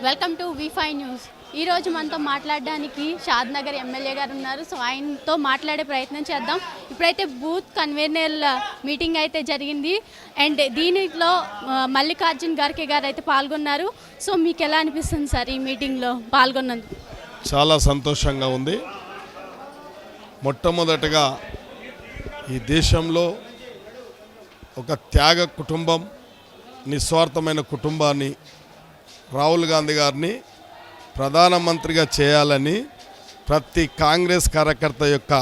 Welcome to వి5 news. ఈరోజు మనతో మాట్లాడడానికి షాద్నగర్ ఎమ్మెల్యే గారు ఉన్నారు. సో ఆయనతో మాట్లాడే ప్రయత్నం చేద్దాం. ఇప్పుడైతే బూత్ కన్వీనర్ల మీటింగ్ అయితే జరిగింది అండ్ దీనిలో మల్లికార్జున్ ఖర్గే గారు అయితే పాల్గొన్నారు. సో మీకు ఎలా అనిపిస్తుంది సార్ ఈ మీటింగ్లో పాల్గొన్నందుకు? చాలా సంతోషంగా ఉంది. మొట్టమొదటగా ఈ దేశంలో ఒక త్యాగ కుటుంబం, నిస్వార్థమైన కుటుంబాన్ని రాహుల్ గాంధీ గారిని ప్రధానమంత్రిగా చేయాలని ప్రతి కాంగ్రెస్ కార్యకర్త యొక్క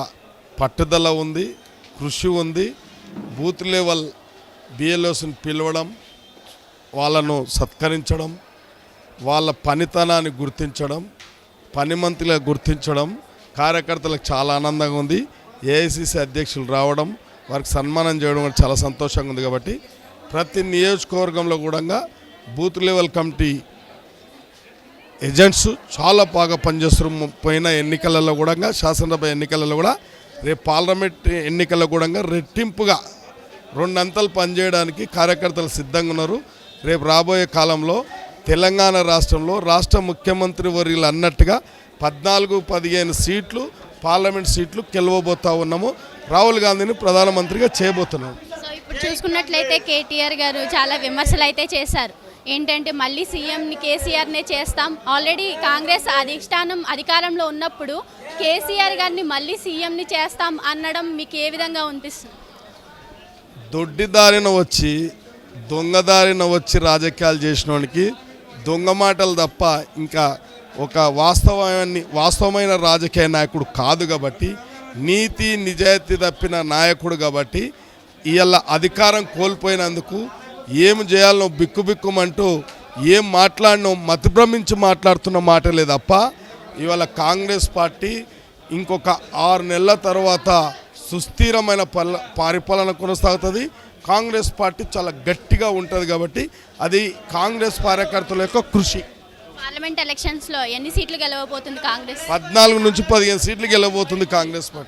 పట్టుదల ఉంది, కృషి ఉంది. బూత్ లెవెల్ బిఎల్ఓస్ని పిలవడం, వాళ్ళను సత్కరించడం, వాళ్ళ పనితనాన్ని గుర్తించడం, పనిమంతులుగా గుర్తించడం కార్యకర్తలకు చాలా ఆనందంగా ఉంది. ఏఐసిసి అధ్యక్షులు రావడం, వారికి సన్మానం చేయడం కూడా చాలా సంతోషంగా ఉంది. కాబట్టి ప్రతి నియోజకవర్గంలో కూడా బూత్ లెవెల్ కమిటీ ఏజెంట్స్ చాలా బాగా పనిచేస్తారు. పోయిన ఎన్నికలలో కూడా, శాసనసభ ఎన్నికలలో కూడా, రేపు పార్లమెంట్ ఎన్నికల్లో కూడా రెట్టింపుగా రెండంతలు పనిచేయడానికి కార్యకర్తలు సిద్ధంగా ఉన్నారు. రేపు రాబోయే కాలంలో తెలంగాణ రాష్ట్రంలో రాష్ట్ర ముఖ్యమంత్రి వర్యులు అన్నట్టుగా 14-15 సీట్లు పార్లమెంట్ సీట్లు గెలవబోతా ఉన్నాము. రాహుల్ గాంధీని ప్రధానమంత్రిగా చేయబోతున్నాము. సో ఇప్పుడు చూసుకున్నట్లయితే కేటీఆర్ గారు చాలా విమర్శలు అయితే చేశారు. ఏంటంటే మళ్ళీ సీఎంని కేసీఆర్నే చేస్తాం, ఆల్రెడీ కాంగ్రెస్ అధికారంలో ఉన్నప్పుడు కేసీఆర్ గారిని మళ్ళీ సీఎంని చేస్తాం అనడం మీకు ఏ విధంగా అనిపిస్తుంది? దొడ్డిదారిన వచ్చి దొంగదారిన వచ్చి రాజకీయాలు చేసిన వానికి దొంగ మాటలు తప్ప ఇంకా ఒక వాస్తవమైన రాజకీయ నాయకుడు కాదు. కాబట్టి నీతి నిజాయితీ తప్పిన నాయకుడు. కాబట్టి ఇవాళ అధికారం కోల్పోయినందుకు ఏం చేయాలనో బిక్కుబిక్కుమంటూ ఏం మాట్లాడినో మతిభ్రమించి మాట్లాడుతున్న మాటలే తప్ప ఇవాళ కాంగ్రెస్ పార్టీ ఇంకొక 6 నెలల తర్వాత సుస్థిరమైన పరిపాలన కొనసాగుతుంది. కాంగ్రెస్ పార్టీ చాలా గట్టిగా ఉంటుంది. కాబట్టి అది కాంగ్రెస్ కార్యకర్తల యొక్క కృషి. పార్లమెంట్ ఎలక్షన్స్లో ఎన్ని సీట్లు గెలవబోతుంది కాంగ్రెస్? 14 నుంచి 15 సీట్లు గెలవబోతుంది కాంగ్రెస్ పార్టీ.